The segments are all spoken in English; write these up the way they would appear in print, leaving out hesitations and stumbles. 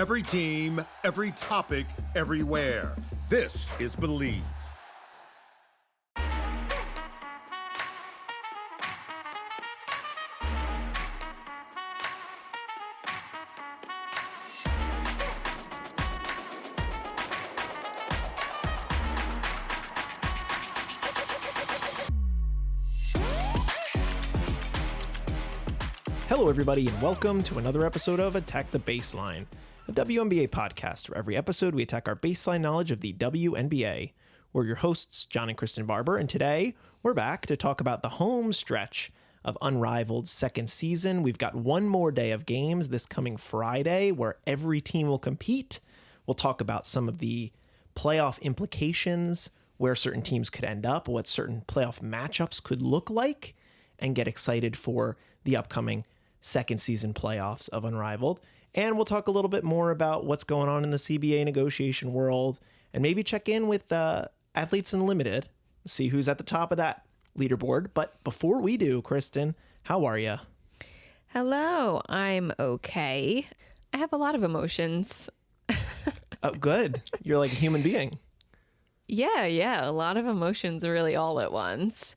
Every team, every topic, everywhere. This is Believe. Hello, everybody, and welcome to another episode of Attack the Baseline, a WNBA podcast where every episode we attack our baseline knowledge of the WNBA. We're your hosts, John and Kristen Barber, and today we're back to talk about the home stretch of Unrivaled's second season. We've got one more day of games this coming Friday where every team will compete. We'll talk about some of the playoff implications, where certain teams could end up, what certain playoff matchups could look like, and get excited for the upcoming second season playoffs of Unrivaled. And we'll talk a little bit more about what's going on in the CBA negotiation world and maybe check in with Athletes Unlimited, see who's at the top of that leaderboard. But before we do, Kristen, how are you? Hello, I'm okay. I have a lot of emotions. Oh, good. You're like a human being. Yeah, a lot of emotions really all at once.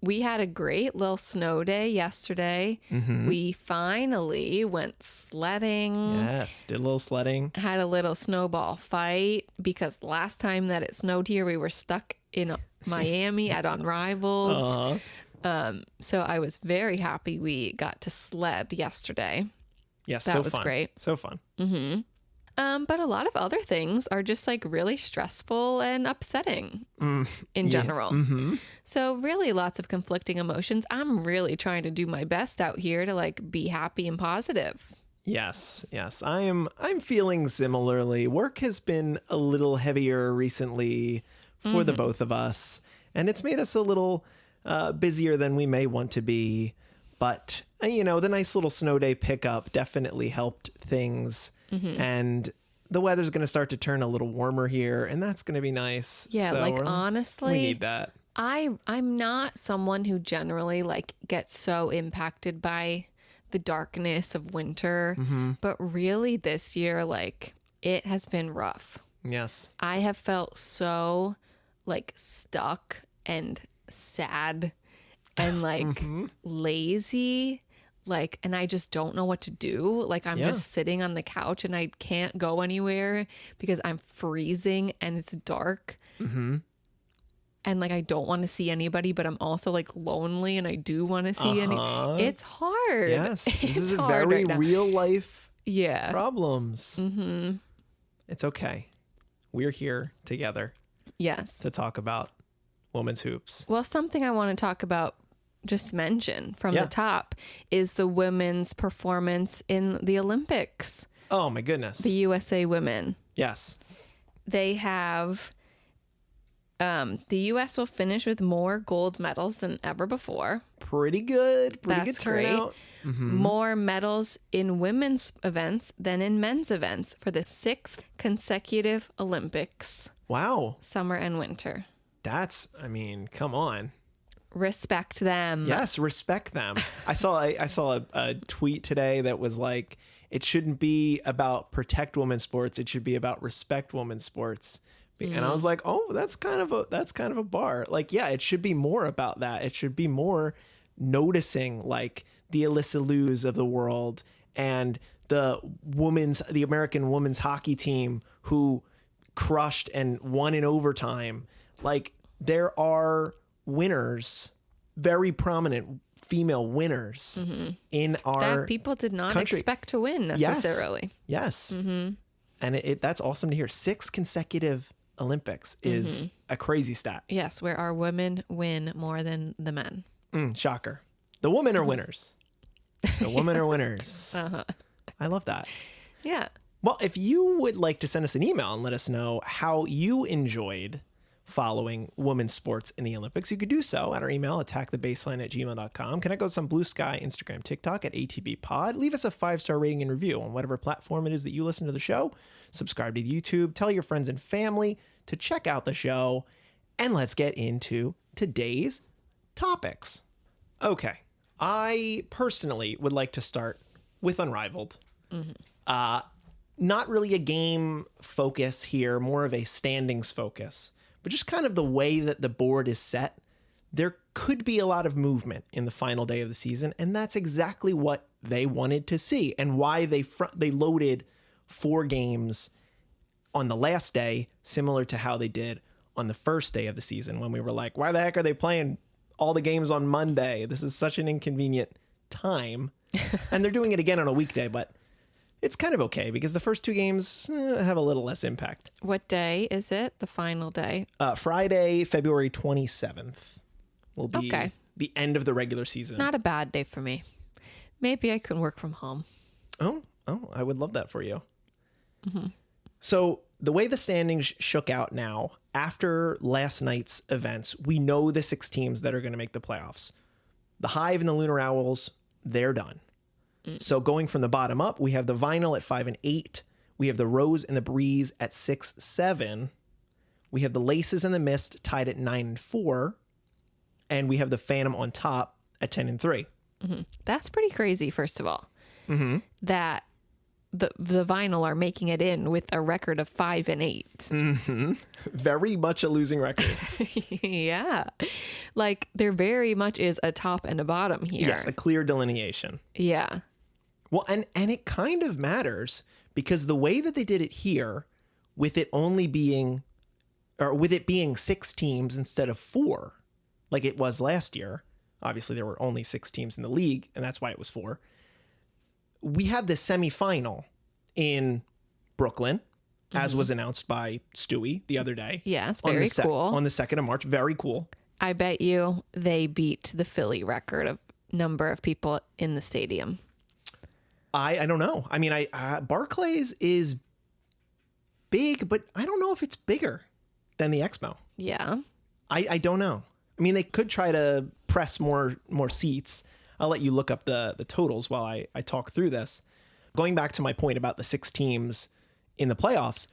We had a great little snow day yesterday. Mm-hmm. We finally went sledding. Yes, did a little sledding. Had a little snowball fight because last time that it snowed here, we were stuck in Miami at Unrivaled. Uh-huh. So I was very happy we got to sled yesterday. Yes, that was fun. Great. So fun. Mm-hmm. But a lot of other things are just like really stressful and upsetting in general. Mm-hmm. So really lots of conflicting emotions. I'm really trying to do my best out here to like be happy and positive. Yes. I'm feeling similarly. Work has been a little heavier recently for the both of us, and it's made us a little busier than we may want to be. But, you know, the nice little snow day pickup definitely helped things. Mm-hmm. And the weather's going to start to turn a little warmer here, and that's going to be nice. Yeah, so honestly, we need that. I'm not someone who generally like gets so impacted by the darkness of winter, but really this year, like it has been rough. Yes. I have felt so like stuck and sad and like lazy, like, and I just don't know what to do. Like, I'm just sitting on the couch and I can't go anywhere because I'm freezing and it's dark. Mm-hmm. And like, I don't want to see anybody, but I'm also like lonely and I do want to see It's hard. Yes. This is a very real life problems. Mm-hmm. It's okay. We're here together. Yes. To talk about women's hoops. Well, something I want to talk about, just mention from the top, is the women's performance in the Olympics. Oh my goodness. The USA women. Yes. They have, the US will finish with more gold medals than ever before. Pretty good. Pretty good turnout. Mm-hmm. More medals in women's events than in men's events for the 6th consecutive Olympics. Wow. Summer and winter. That's, I mean, come on. Respect them. Yes, respect them. I saw a tweet today that was like, it shouldn't be about protect women's sports. It should be about respect women's sports. And I was like, oh, that's kind of a bar. Like, yeah, it should be more about that. It should be more noticing like the Alyssa Liu's of the world and the American women's hockey team who crushed and won in overtime. Like, there are winners, very prominent female winners in our that people did not country. Expect to win necessarily. Yes. Mm-hmm. And that's awesome to hear. 6 consecutive Olympics is a crazy stat. Yes, where our women win more than the men. Shocker. The women are winners. The women are winners. Uh-huh. I love that. Yeah. Well, if you would like to send us an email and let us know how you enjoyed following women's sports in the Olympics, you could do so at our email, attackthebaseline@gmail.com. Connect with us on Bluesky, Instagram, TikTok at ATBPod. Leave us a 5-star rating and review on whatever platform it is that you listen to the show. Subscribe to YouTube. Tell your friends and family to check out the show. And let's get into today's topics. Okay. I personally would like to start with Unrivaled. Mm-hmm. Not really a game focus here, more of a standings focus, but just kind of the way that the board is set. There could be a lot of movement in the final day of the season, and that's exactly what they wanted to see and why they loaded 4 games on the last day, similar to how they did on the first day of the season when we were like, why the heck are they playing all the games on Monday? This is such an inconvenient time. And they're doing it again on a weekday, but it's kind of okay because the first 2 games have a little less impact. What day is it? The final day? Friday, February 27th will be Okay. the end of the regular season. Not a bad day for me. Maybe I can work from home. Oh, I would love that for you. So the way the standings shook out now, after last night's events, we know the 6 teams that are going to make the playoffs. The Hive and the Lunar Owls, they're done. So going from the bottom up, we have the Vinyl at 5 and 8. We have the Rose and the Breeze at 6, 7. We have the Laces and the Mist tied at 9 and 4. And we have the Phantom on top at 10 and 3. That's pretty crazy, first of all. That the Vinyl are making it in with a record of 5 and 8. Very much a losing record. Yeah. Like, there very much is a top and a bottom here. Yes, a clear delineation. Yeah. Well, and it kind of matters because the way that they did it here, with it being 6 teams instead of 4, like it was last year. Obviously, there were only 6 teams in the league, and that's why it was 4. We had this semifinal in Brooklyn, as was announced by Stewie the other day. Yes, very cool. On the 2nd of March. Very cool. I bet you they beat the Philly record of number of people in the stadium. I don't know. I mean, Barclays is big, but I don't know if it's bigger than the Expo. Yeah. I don't know. I mean, they could try to press more seats. I'll let you look up the totals while I talk through this. Going back to my point about the 6 teams in the playoffs,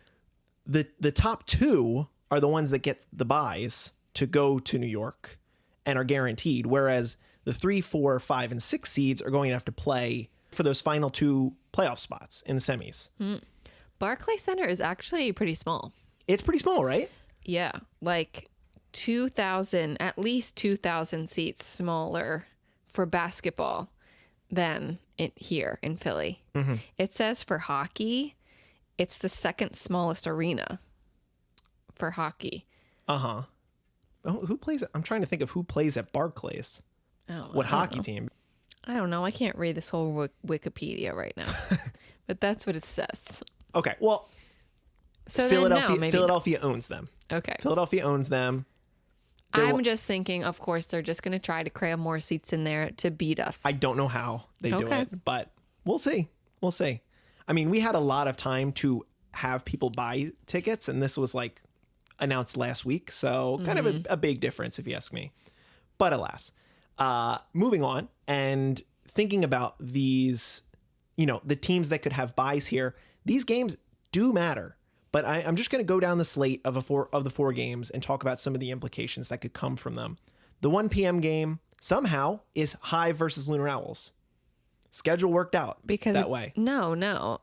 the top 2 are the ones that get the buys to go to New York and are guaranteed, whereas the 3, 4, 5, and 6 seeds are going to have to play for those final 2 playoff spots in the semis. Barclays Center is actually pretty small. It's pretty small, right? Yeah. Like 2,000, at least 2,000 seats smaller for basketball than here in Philly. It says for hockey, it's the 2nd smallest arena for hockey. Oh, who plays? I'm trying to think of who plays at Barclays. What hockey team? I don't know. I can't read this whole Wikipedia right now, but that's what it says. Okay, well, So Philadelphia owns them. Okay. Philadelphia owns them. I'm just thinking, of course, they're just going to try to cram more seats in there to beat us. I don't know how they do it, but we'll see. We'll see. I mean, we had a lot of time to have people buy tickets, and this was like announced last week. So kind of a big difference, if you ask me. But alas, moving on and thinking about these, the teams that could have buys here, these games do matter. But I'm just going to go down the slate of the 4 games and talk about some of the implications that could come from them. The 1 p.m. game somehow is Hive versus Lunar Owls. Schedule worked out that way. No.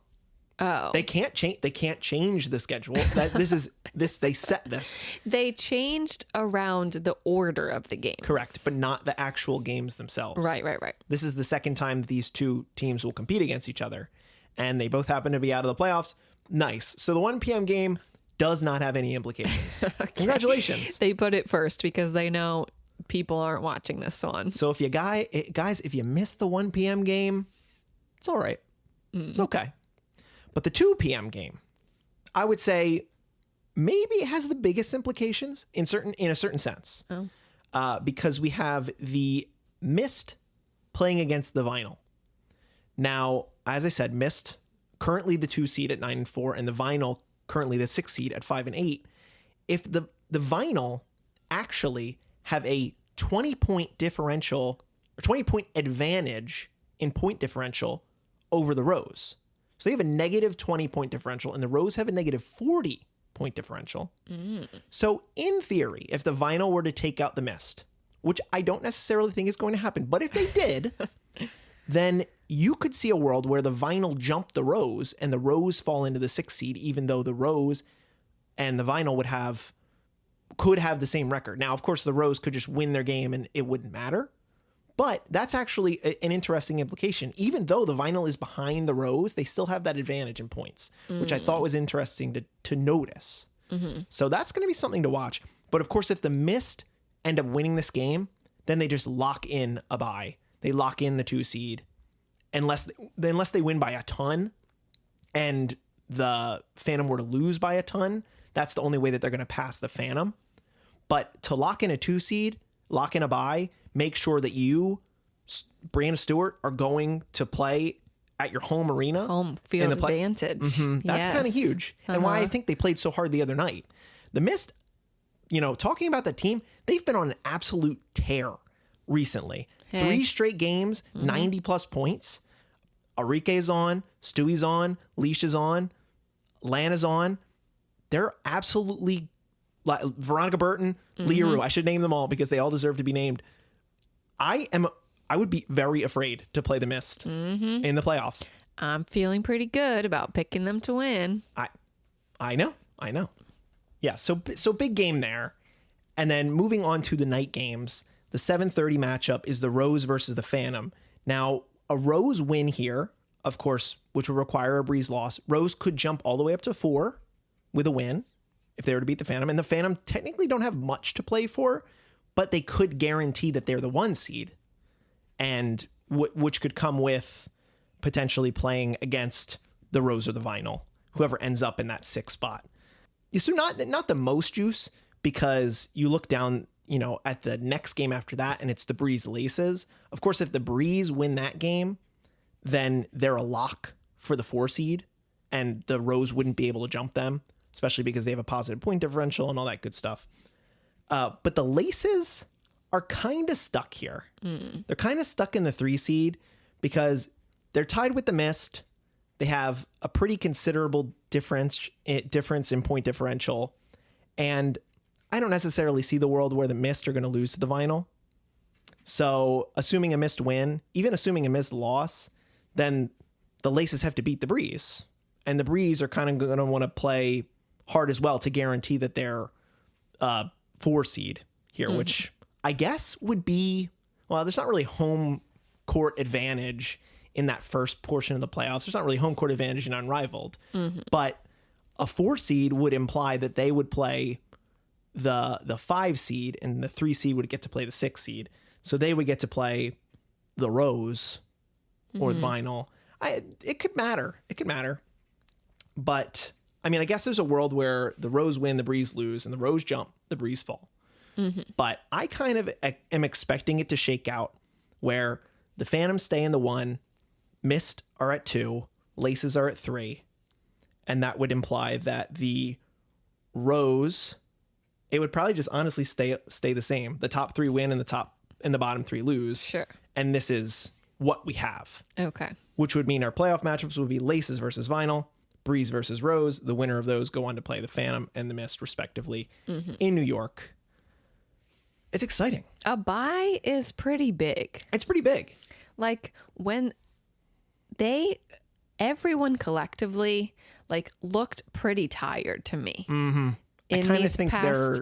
Oh. They can't change. They can't change the schedule. They set this. They changed around the order of the games. Correct, but not the actual games themselves. Right. This is the second time that these 2 teams will compete against each other, and they both happen to be out of the playoffs. Nice. So the 1 p.m. game does not have any implications. Okay. Congratulations. They put it first because they know people aren't watching this one. So if if you missed the 1 p.m. game, it's all right. It's okay. But the 2 p.m. game, I would say maybe it has the biggest implications in a certain sense. Because we have the Mist playing against the Vinyl. Now, as I said, Mist currently the 2 seed at 9 and 4, and the Vinyl currently the 6 seed at 5 and 8. If the Vinyl actually have a 20-point differential, or 20-point advantage in point differential over the Rose. So they have a negative 20-point differential, and the Rose have a negative 40-point differential. So in theory, if the Vinyl were to take out the Mist, which I don't necessarily think is going to happen, but if they did, then you could see a world where the Vinyl jump the Rose and the Rose fall into the 6th seed, even though the Rose and the Vinyl could have the same record. Now, of course, the Rose could just win their game and it wouldn't matter. But that's actually an interesting implication. Even though the Vinyl is behind the Rose, they still have that advantage in points, which I thought was interesting to notice. So that's going to be something to watch. But of course, if the Mist end up winning this game, then they just lock in a bye. They lock in the 2 seed unless they win by a ton and the Phantom were to lose by a ton. That's the only way that they're going to pass the Phantom. But to lock in a 2 seed, lock in a bye, make sure that you, Brianna Stewart, are going to play at your home arena. Home field advantage. That's kind of huge. And why I think they played so hard the other night. The Mist, talking about the team, they've been on an absolute tear recently. 3 straight games, 90 plus points. Arike's on, Stewie's on, Leisha's on, Lana's on. They're absolutely, Veronica Burton, Leah Rue. I should name them all because they all deserve to be named. I would be very afraid to play the Mist in the playoffs. I'm feeling pretty good about picking them to win. I know. Yeah, so big game there. And then moving on to the night games, the 7:30 matchup is the Rose versus the Phantom. Now, a Rose win here, of course, which would require a Breeze loss. Rose could jump all the way up to 4 with a win if they were to beat the Phantom. And the Phantom technically don't have much to play for, but they could guarantee that they're the 1 seed, and which could come with potentially playing against the Rose or the Vinyl, whoever ends up in that 6th spot. So not the most juice, because you look down, at the next game after that, and it's the Breeze Laces. Of course, if the Breeze win that game, then they're a lock for the 4 seed, and the Rose wouldn't be able to jump them, especially because they have a positive point differential and all that good stuff. But the Laces are kind of stuck here. They're kind of stuck in the 3 seed because they're tied with the Mist. They have a pretty considerable difference in point differential. And I don't necessarily see the world where the Mist are going to lose to the Vinyl. So assuming a Mist win, even assuming a Mist loss, then the Laces have to beat the Breeze. And the Breeze are kind of going to want to play hard as well to guarantee that they're 4 seed here, which I guess would be, well, there's not really home court advantage in that first portion of the playoffs. There's not really home court advantage in Unrivaled, but a 4 seed would imply that they would play the 5 seed, and the 3 seed would get to play the 6 seed. So they would get to play the Rose or the Vinyl. It could matter. But I mean, I guess there's a world where the Rose win, the Breeze lose, and the Rose jump, the Breeze fall. But I kind of am expecting it to shake out where the Phantoms stay in the 1, Mist are at 2, Laces are at 3. And that would imply that the Rose, it would probably just honestly stay the same. The top 3 win and the bottom 3 lose. Sure. And this is what we have. Okay. Which would mean our playoff matchups would be Laces versus Vinyl, Breeze versus Rose. The winner of those go on to play the Phantom and the Mist, respectively, in New York. It's exciting. A bye is pretty big. It's pretty big. Like when everyone collectively looked pretty tired to me in these past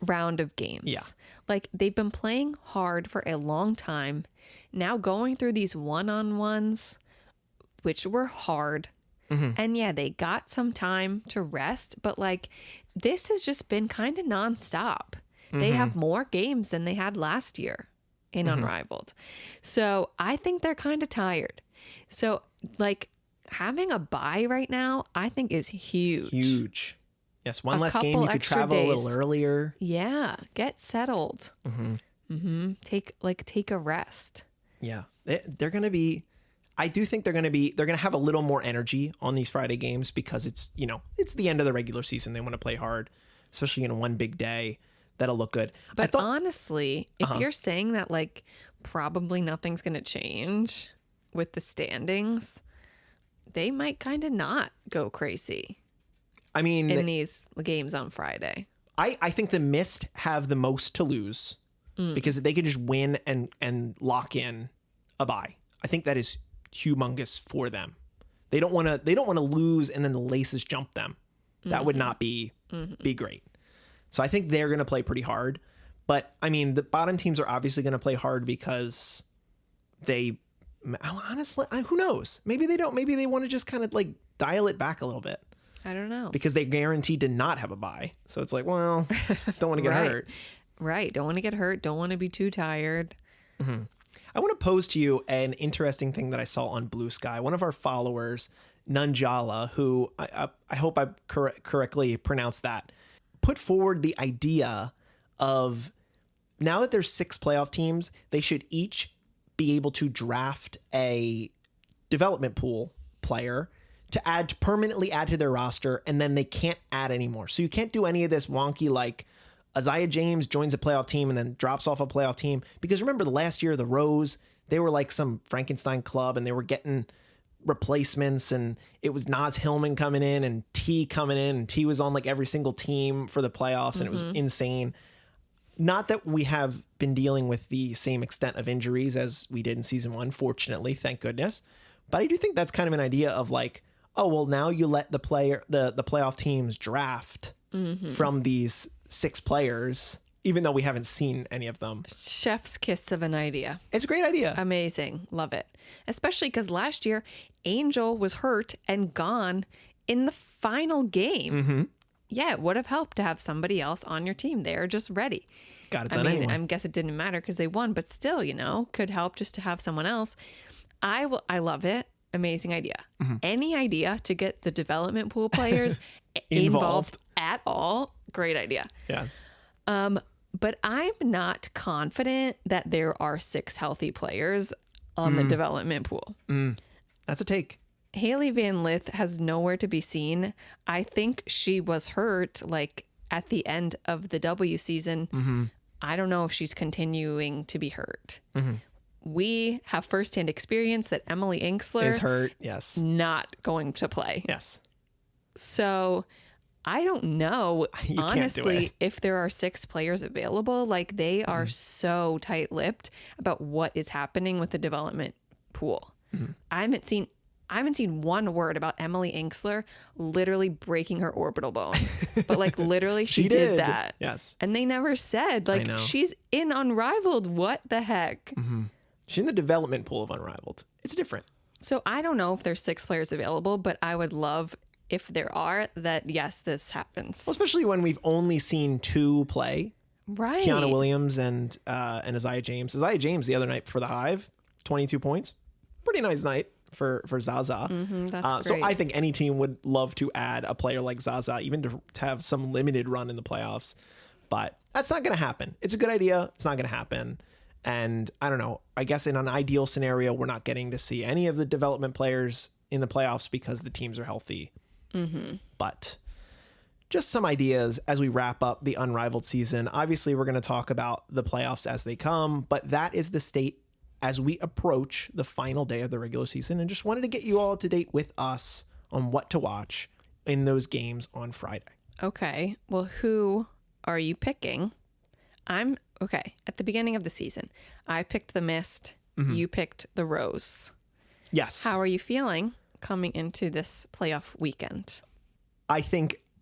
round of games. Yeah. Like they've been playing hard for a long time. Now going through these one-on-ones, which were hard. And yeah, they got some time to rest, but this has just been kind of nonstop. They have more games than they had last year in Unrivaled. So I think they're kind of tired. So having a bye right now, I think is huge. Huge. Yes, one less game, you could travel a little earlier. Yeah, get settled. Take a rest. Yeah, they're going to be. I do think they're going to have a little more energy on these Friday games because it's the end of the regular season. They want to play hard, especially in one big day. That'll look good. But honestly, if you're saying that probably nothing's going to change with the standings, they might kind of not go crazy. I mean, in these games on Friday, I think the Mist have the most to lose because they can just win and lock in a bye. I think that is humongous for them. They don't want to lose and then the laces jump them. That would not be great. So I think they're going to play pretty hard. But I mean, the bottom teams are obviously going to play hard because they, honestly, who knows? Maybe they don't. Maybe they want to just kind of like dial it back a little bit. I don't know. Because they guaranteed to not have a bye. So it's like, well, don't want to get hurt. Right. Don't want to get hurt. Don't want to be too tired. Mm-hmm. I want to pose to you an interesting thing that I saw on Bluesky. One of our followers, Nanjala, who I hope I correctly pronounced that, put forward the idea of now that there's 6 playoff teams, they should each be able to draft a development pool player to permanently add to their roster, and then they can't add anymore. So you can't do any of this wonky like Isaiah James joins a playoff team and then drops off a playoff team. Because remember the last year, the Rose, they were like some Frankenstein club and they were getting replacements, and it was Naz Hillman coming in and T coming in, and T was on like every single team for the playoffs, and it was insane. Not that we have been dealing with the same extent of injuries as we did in season 1, fortunately, thank goodness. But I do think that's kind of an idea of like, oh, well, now you let the playoff teams draft from these 6 players, even though we haven't seen any of them. Chef's kiss of an idea. It's a great idea. Amazing. Love it. Especially because last year, Angel was hurt and gone in the final game. Yeah, it would have helped to have somebody else on your team there just ready. Got it done anyway. I guess it didn't matter because they won, but still, could help just to have someone else. I love it. Amazing idea. Any idea to get the development pool players involved at all? Great idea. Yes. But I'm not confident that there are 6 healthy players on the development pool. That's a take. Haley Van Lith has nowhere to be seen. I think she was hurt like at the end of the W season. I don't know if she's continuing to be hurt. We have firsthand experience that Emily Inksler is hurt. Yes. Not going to play. Yes. So I don't know, honestly, if there are 6 players available. Like they are so tight-lipped about what is happening with the development pool. I haven't seen one word about Emily Inksler literally breaking her orbital bone. But like literally she did that. Yes. And they never said like she's in Unrivaled. What the heck? She's in the development pool of Unrivaled. It's different. So I don't know if there's 6 players available, but I would love if there are that, yes, this happens. Well, especially when we've only seen 2 play. Right. Kiana Williams and Isaiah James. Isaiah James the other night for the Hive, 22 points. Pretty nice night for Zaza. That's so great. I think any team would love to add a player like Zaza, even to have some limited run in the playoffs. But that's not going to happen. It's a good idea. It's not going to happen. And I don't know. I guess in an ideal scenario, we're not getting to see any of the development players in the playoffs because the teams are healthy. But just some ideas as we wrap up the Unrivaled season. Obviously, we're going to talk about the playoffs as they come, but that is the state as we approach the final day of the regular season, and just wanted to get you all up to date with us on what to watch in those games on Friday. Okay. Well, who are you picking? Okay. At the beginning of the season, I picked the Mist. You picked the Rose. Yes. How are you feeling coming into this playoff weekend?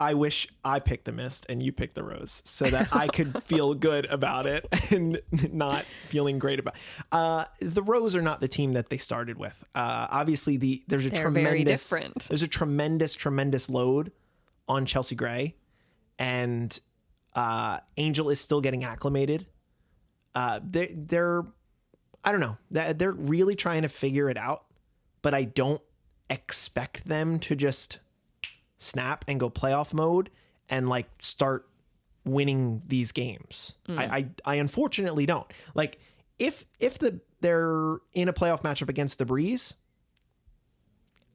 I wish I picked the Mist and you picked the Rose so that I could feel good about it and not feeling great about it. The Rose are not the team that they started with. Obviously, they're very different. There's a tremendous load on Chelsea Gray, and Angel is still getting acclimated. They're I don't know. They're really trying to figure it out, but I don't expect them to just snap and go playoff mode and like start winning these games. I unfortunately don't. Like if they're in a playoff matchup against the Breeze,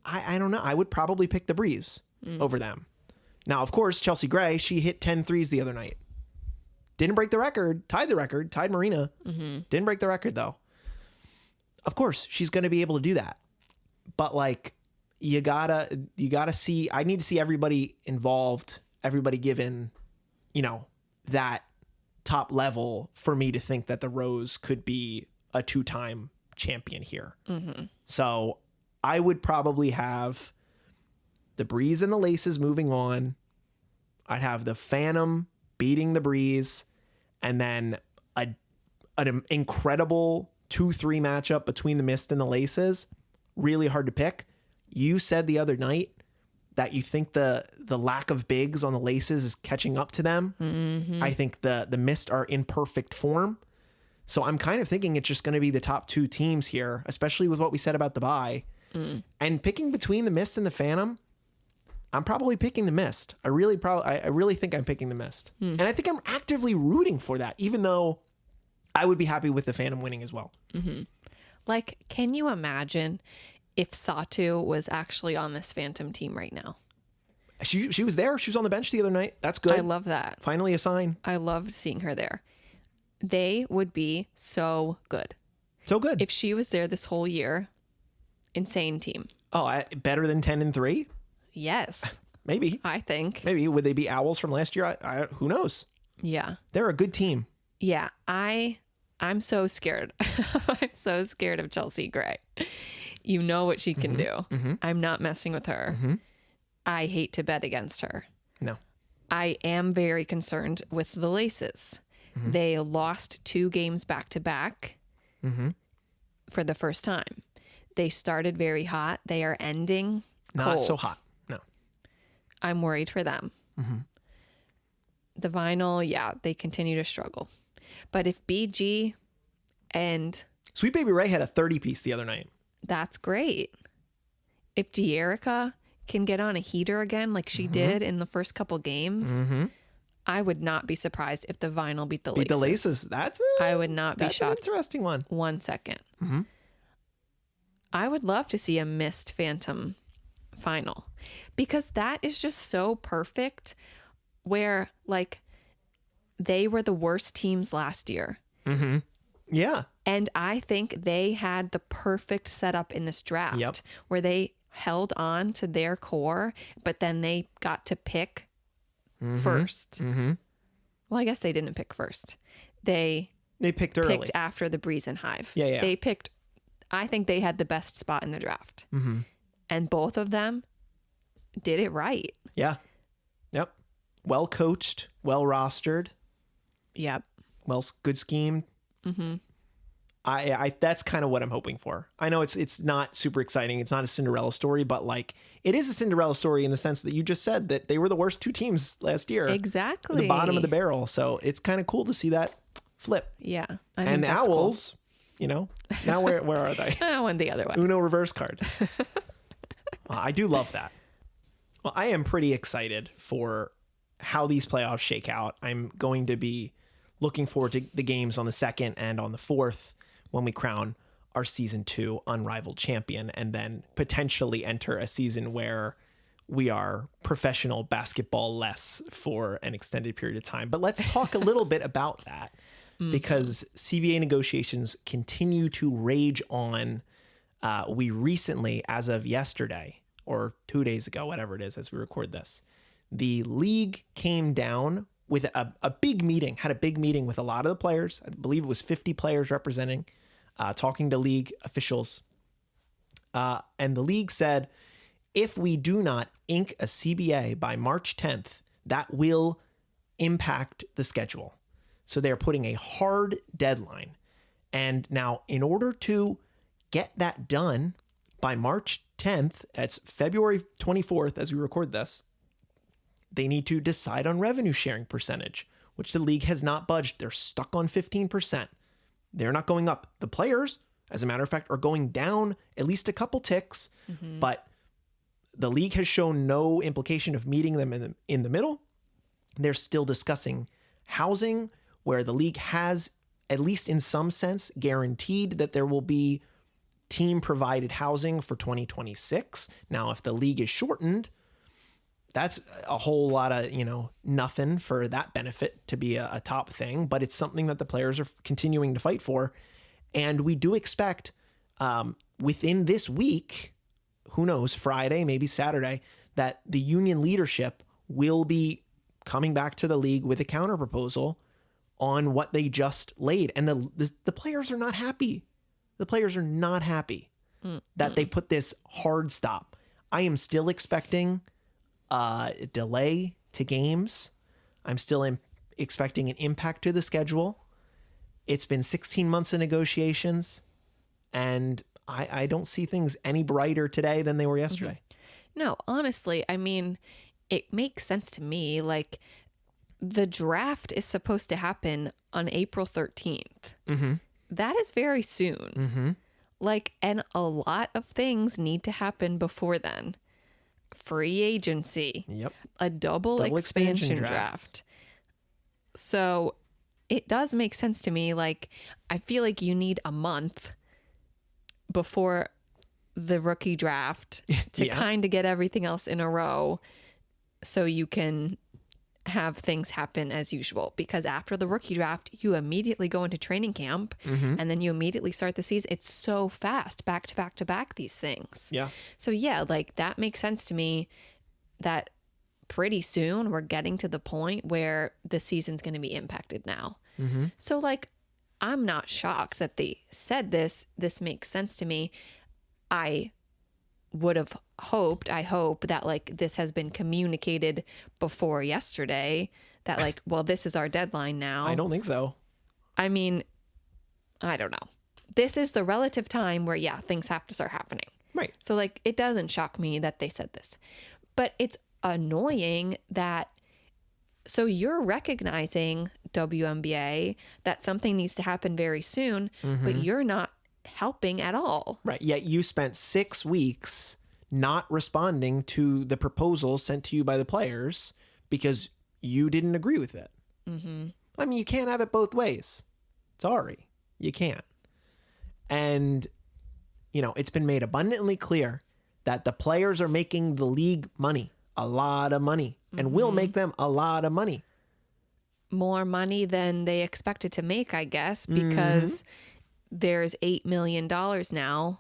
I don't know. I would probably pick the Breeze over them. Now, of course, Chelsea Gray, she hit 10 threes the other night. Didn't break the record, tied Marina. Didn't break the record though. Of course, she's going to be able to do that. But like, you gotta see, I need to see everybody involved, everybody given, that top level for me to think that the Rose could be a 2-time champion here. So I would probably have the Breeze and the Laces moving on. I'd have the Phantom beating the Breeze, and then an incredible 2-3 matchup between the Mist and the Laces. Really hard to pick. You said the other night that you think the lack of bigs on the Laces is catching up to them. I think the Mist are in perfect form. So I'm kind of thinking it's just going to be the top 2 teams here, especially with what we said about the bye. And picking between the Mist and the Phantom, I'm probably picking the Mist. I really think I'm picking the Mist. And I think I'm actively rooting for that, even though I would be happy with the Phantom winning as well. Like, can you imagine if Satu was actually on this Phantom team right now? She was there. She was on the bench the other night. That's good. I love that. Finally a sign. I loved seeing her there. They would be so good. So good. If she was there this whole year, insane team. Oh, better than 10-3? Yes. Maybe. I think. Maybe. Would they be Owls from last year? Who knows? Yeah. They're a good team. Yeah. I'm so scared. I'm so scared of Chelsea Gray. You know what she can do. I'm not messing with her. I hate to bet against her. No. I am very concerned with the Laces. They lost 2 games back to back for the first time. They started very hot. They are ending cold. Not so hot. No. I'm worried for them. The Vinyl, yeah, they continue to struggle. But if BG and... Sweet Baby Ray had a 30-piece the other night. That's great. If De'Erica can get on a heater again like she did in the first couple games, I would not be surprised if the Vinyl beat the Laces. Beat the Laces. I would not be shocked. That's an interesting one. 1 second. I would love to see a Mist Phantom final, because that is just so perfect, where like they were the worst teams last year. Yeah. And I think they had the perfect setup in this draft where they held on to their core, but then they got to pick first. Well, I guess they didn't pick first. They picked early. Picked after the Breeze and Hive. Yeah. They picked, I think they had the best spot in the draft. And both of them did it right. Yeah. Yep. Well coached, well rostered. Yep. Well, good schemed. I that's kind of what I'm hoping for. I know it's not super exciting. It's not a Cinderella story, but like it is a Cinderella story in the sense that you just said that they were the worst 2 teams last year. Exactly. The bottom of the barrel. So it's kind of cool to see that flip. Yeah. And the Owls, you know, now where are they? I went the other way. Uno reverse card. I do love that. Well, I am pretty excited for how these playoffs shake out. I'm going to be looking forward to the games on the 2nd and on the 4th when we crown our season 2 Unrivaled champion, and then potentially enter a season where we are professional basketball less for an extended period of time. But let's talk a little bit about that, because CBA negotiations continue to rage on. We recently, as of yesterday or 2 days ago, whatever it is, as we record this, the league came down with a big meeting, had a big meeting with a lot of the players. I believe it was 50 players representing, talking to league officials. And the league said, if we do not ink a CBA by March 10th, that will impact the schedule. So they're putting a hard deadline. And now, in order to get that done by March 10th, that's February 24th as we record this, they need to decide on revenue sharing percentage, which the league has not budged. They're stuck on 15%. They're not going up. The players, as a matter of fact, are going down at least a couple ticks, but the league has shown no implication of meeting them in the middle. They're still discussing housing, where the league has, at least in some sense, guaranteed that there will be team-provided housing for 2026. Now, if the league is shortened, that's a whole lot of, nothing for that benefit to be a top thing, but it's something that the players are continuing to fight for. And we do expect within this week, who knows, Friday, maybe Saturday, that the union leadership will be coming back to the league with a counter proposal on what they just laid. And the players are not happy. The players are not happy that they put this hard stop. I am still expecting a delay to games. I'm still expecting an impact to the schedule. It's been 16 months of negotiations, and I don't see things any brighter today than they were yesterday. No, honestly, I mean, it makes sense to me. Like, the draft is supposed to happen on April 13th. That is very soon. Like, and a lot of things need to happen before then. Free agency. Yep. A double expansion draft. So it does make sense to me. Like, I feel like you need a month before the rookie draft to kind of get everything else in a row so you can have things happen as usual. Because after the rookie draft, you immediately go into training camp and then you immediately start the season. It's so fast, back to back to back, these things. Yeah. So yeah, like, that makes sense to me that pretty soon we're getting to the point where the season's going to be impacted now. So, like, I'm not shocked that they said this. This makes sense to me. I hope that, like, this has been communicated before yesterday that, like, well, this is our deadline now. I don't think so. I mean, I don't know. This is the relative time where, things have to start happening. Right. So, like, it doesn't shock me that they said this. But it's annoying that, so you're recognizing, WNBA, that something needs to happen very soon, but you're not helping at all. Right. Yet you spent 6 weeks not responding to the proposal sent to you by the players because you didn't agree with it. I mean, you can't have it both ways. Sorry, you can't. And, you know, it's been made abundantly clear that the players are making the league money, a lot of money, and will make them a lot of money. More money than they expected to make, I guess, because there's $8 million now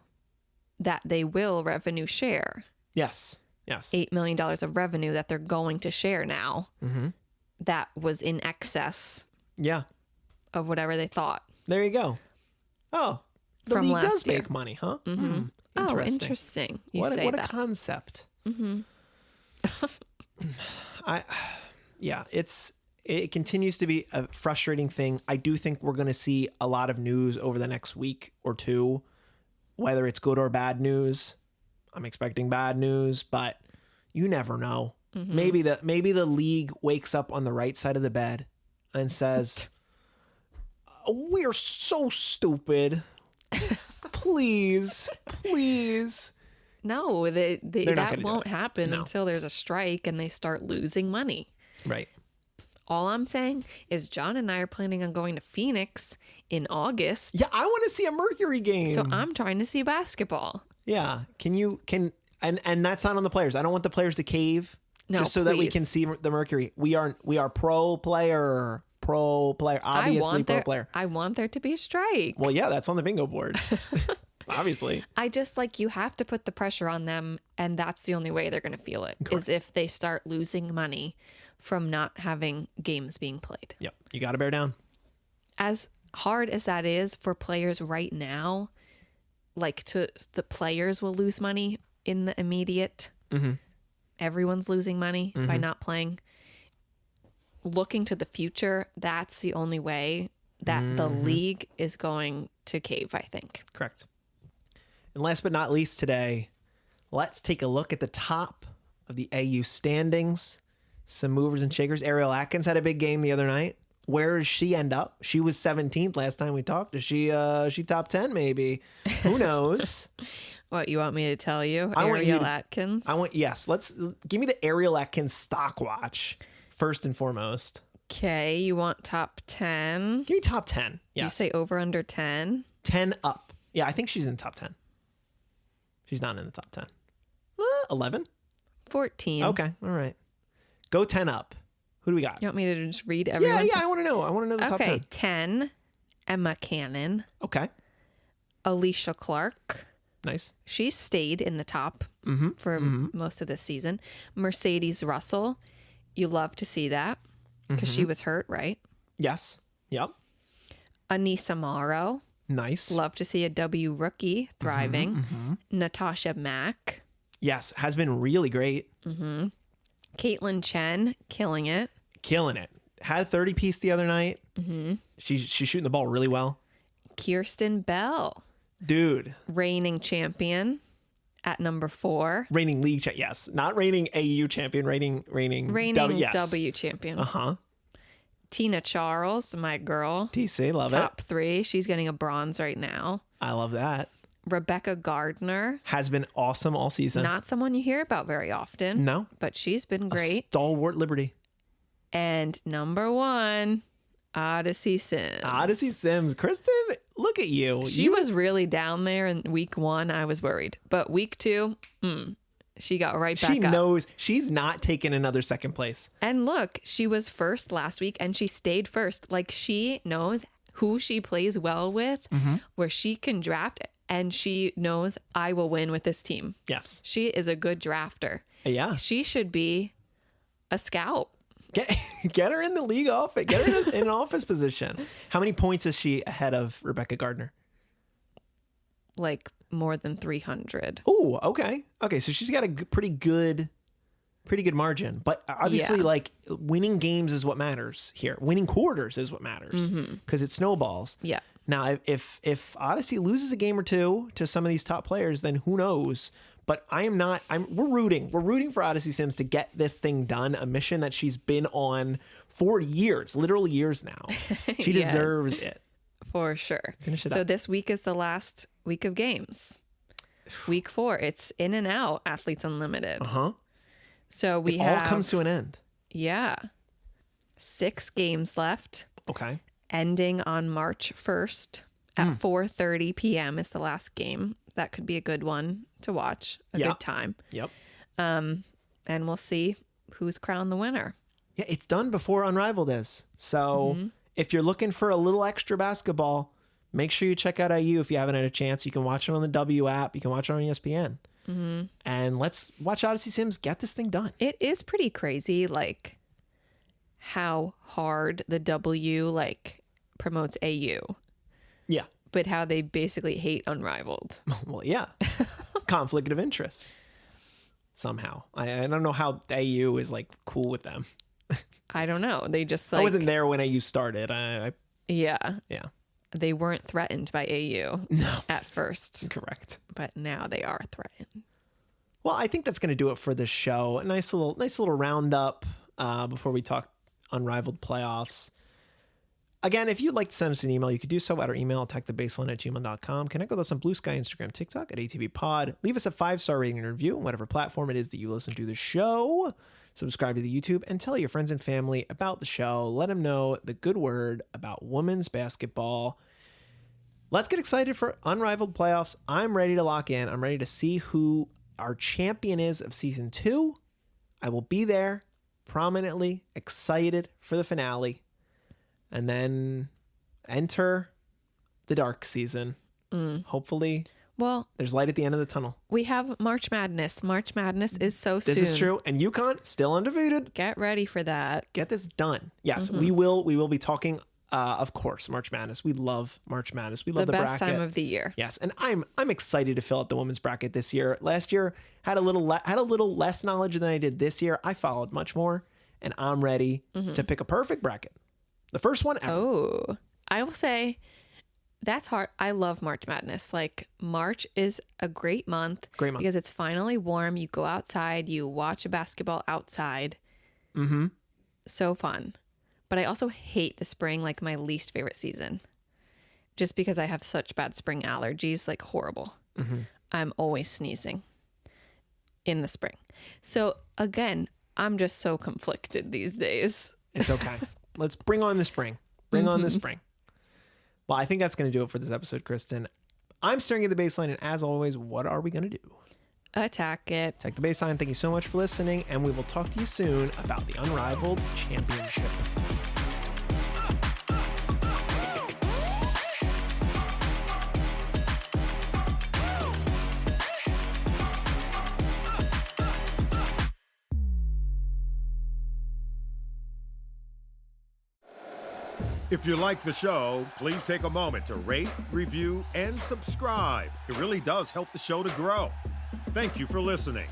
that they will revenue share. Yes. $8 million of revenue that they're going to share now. That was in excess of whatever they thought. There you go. Oh, the From league last does year. make money, huh? Oh, interesting. You What say a that. concept. It continues to be a frustrating thing. I do think we're going to see a lot of news over the next week or two, whether it's good or bad news. I'm expecting bad news, but you never know. Maybe the league wakes up on the right side of the bed and says, "We're so stupid. Please." No, that won't happen No. until there's a strike and they start losing money. Right. All I'm saying is John and I are planning on going to Phoenix in August. Yeah, I want to see a Mercury game. So I'm trying to see basketball. Yeah. And that's not on the players. I don't want the players to cave just so that we can see the Mercury. We are pro player, obviously pro player. I want there to be a strike. Well, yeah, that's on the bingo board. Obviously. I just, like, you have to put the pressure on them, and that's the only way they're going to feel it, is if they start losing money from not having games being played. Yep. You got to bear down. As hard as that is for players right now, like, the players will lose money in the immediate. Everyone's losing money by not playing. Looking to the future, that's the only way that the league is going to cave, I think. Correct. And last but not least today, let's take a look at the top of the AU standings. Some movers and shakers. Ariel Atkins had a big game the other night. Where does she end up? She was 17th last time we talked. Is she top 10 maybe? Who knows? What, you want me to tell you? Atkins? Yes. Let's give me the Ariel Atkins stock watch first and foremost. Okay, you want top 10? Give me top 10. Yes. You say over under 10? 10 up. Yeah, I think she's in the top 10. She's not in the top 10. 11? 14. Okay. All right. Go 10 up. Who do we got? You want me to just read everyone? Yeah, I want to know. I want to know the top 10. Okay, 10, Emma Cannon. Okay. Alicia Clark. Nice. She stayed in the top for most of this season. Mercedes Russell. You love to see that because she was hurt, right? Yes. Yep. Anissa Morrow. Nice. Love to see a W rookie thriving. Natasha Mack. Yes, has been really great. Caitlin Chen, killing it. Killing it. Had a 30 piece the other night. She's shooting the ball really well. Kirsten Bell, Dude. reigning champion at number 4. Reigning league yes. Not reigning AU champion, reigning W champion. Uh-huh. Tina Charles, my girl. TC, love Top it. 3. She's getting a bronze right now. I love that. Rebecca Gardner. Has been awesome all season. Not someone you hear about very often. No. But she's been A great. stalwart Liberty. And number 1, Odyssey Sims. Odyssey Sims. Kristen, look at you. She was really down there in week 1. I was worried. But week 2, she got right back up. She knows she's not taking another second place. And look, she was first last week and she stayed first. Like, she knows who she plays well with, where she can draft, and she knows I will win with this team. Yes. She is a good drafter. Yeah. She should be a scout. Get her in the league office. Get her in an office position. How many points is she ahead of Rebecca Gardner? Like more than 300. Oh, okay. Okay, so she's got a pretty good margin. But obviously, Yeah. like, winning games is what matters here. Winning quarters is what matters because it snowballs. Yeah. Now, if Odyssey loses a game or two to some of these top players, then who knows? But we're rooting for Odyssey Sims to get this thing done, a mission that she's been on for years, literal years now. She Yes. deserves it. For sure. Finish it So up. this week is the last week of games. Week 4, it's in and out, Athletes Unlimited. Uh-huh. So we All have comes to an end. 6 games left, Okay. ending on March 1st at 4:30 p.m. is the last game. That could be a good one to watch, a Yeah. good time. Yep. And we'll see who's crowned the winner. Yeah, it's done before Unrivaled is. So if you're looking for a little extra basketball, make sure you check out IU if you haven't had a chance. You can watch it on the W app. You can watch it on ESPN. And let's watch Odyssey Sims get this thing done. It is pretty crazy, like, how hard the W, like, promotes AU, Yeah. but how they basically hate Unrivaled. Well, yeah. Conflict of interest. Somehow. I don't know how AU is, like, cool with them. I don't know. They just, like... I wasn't there when AU started. Yeah. Yeah. They weren't threatened by AU No. at first, Correct. but now they are threatened. Well, I think that's going to do it for this show. A nice little roundup before we talk Unrivaled playoffs. Again, if you'd like to send us an email, you could do so at our email, attackthebaseline@gmail.com. Connect with us on Bluesky, Instagram, TikTok at ATBPod. Leave us a 5-star rating and review on whatever platform it is that you listen to the show. Subscribe to the YouTube and tell your friends and family about the show. Let them know the good word about women's basketball. Let's get excited for Unrivaled playoffs. I'm ready to lock in. I'm ready to see who our champion is of season 2. I will be there prominently, excited for the finale. And then enter the dark season. Hopefully Well, there's light at the end of the tunnel. we have March Madness. March Madness is so soon. This is true. And UConn still undefeated. Get ready for that. Get this done. Yes, we will be talking, of course, March Madness. We love March Madness. We love The the best bracket. time of the year. Yes, and I'm excited to fill out the women's bracket this year. Last year had a little less knowledge than I did this year. I followed much more, and I'm ready to pick a perfect bracket. The first one ever. Oh, I will say that's hard. I love March Madness. Like, March is a great month. Great month. Because it's finally warm. You go outside, you watch a basketball outside. So fun. But I also hate the spring, like my least favorite season. Just because I have such bad spring allergies, like horrible. I'm always sneezing in the spring. So again, I'm just so conflicted these days. It's okay. Let's bring on the spring. Bring on the spring. Well, I think that's going to do it for this episode, Kristen. I'm staring at the baseline, and as always, what are we going to do? Attack it. Attack the baseline. Thank you so much for listening, and we will talk to you soon about the Unrivaled Championship. If you like the show, please take a moment to rate, review, and subscribe. It really does help the show to grow. Thank you for listening.